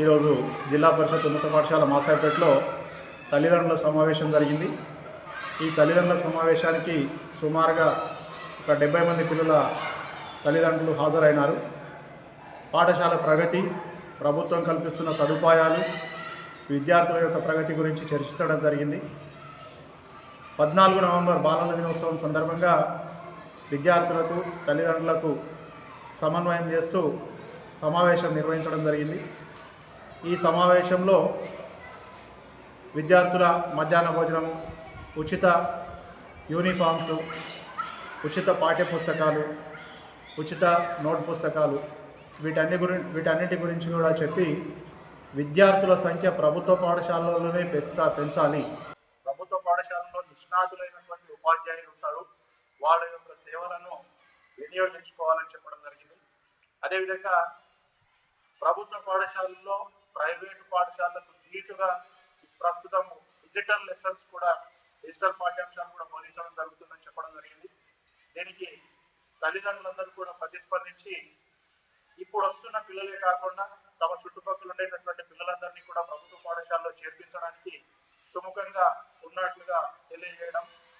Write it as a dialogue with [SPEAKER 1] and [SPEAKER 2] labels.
[SPEAKER 1] ఈరోజు జిల్లా పరిషత్ ఉన్నత పాఠశాల మాసాయిపేటలో తల్లిదండ్రుల సమావేశం జరిగింది. ఈ తల్లిదండ్రుల సమావేశానికి సుమారుగా ఒక 70 మంది పిల్లల తల్లిదండ్రులు హాజరైనారు. పాఠశాల ప్రగతి, ప్రభుత్వం కల్పిస్తున్న సదుపాయాలు, విద్యార్థుల యొక్క ప్రగతి గురించి చర్చించడం జరిగింది. 14 నవంబర్ బాలల దినోత్సవం సందర్భంగా విద్యార్థులకు, తల్లిదండ్రులకు సమన్వయం చేస్తూ సమావేశం నిర్వహించడం జరిగింది. ఈ సమావేశంలో విద్యార్థుల మధ్యాహ్న భోజనం, ఉచిత యూనిఫామ్స్, ఉచిత పాఠ్యపుస్తకాలు, ఉచిత నోట్ పుస్తకాలు వీటన్నిటి గురించి కూడా చెప్పి విద్యార్థుల సంఖ్య ప్రభుత్వ పాఠశాలలోనే పెంచాలి. ప్రభుత్వ పాఠశాలలో నిష్ణాతులైనటువంటి ఉపాధ్యాయులు ఉంటారు, వాళ్ళ యొక్క సేవలను వినియోగించుకోవాలని చెప్పడం జరిగింది. అదేవిధంగా ప్రభుత్వ పాఠశాలల్లో ప్రైవేటు పాఠశాలకు ధీటుగా ప్రస్తుతం డిజిటల్ లెసన్స్ కూడా, డిజిటల్ పాఠ్యాంశాలు కూడా బోధించడం జరుగుతుందని చెప్పడం జరిగింది. దీనికి తల్లిదండ్రులందరూ కూడా ప్రతిస్పందించి ఇప్పుడు వస్తున్న పిల్లలే కాకుండా తమ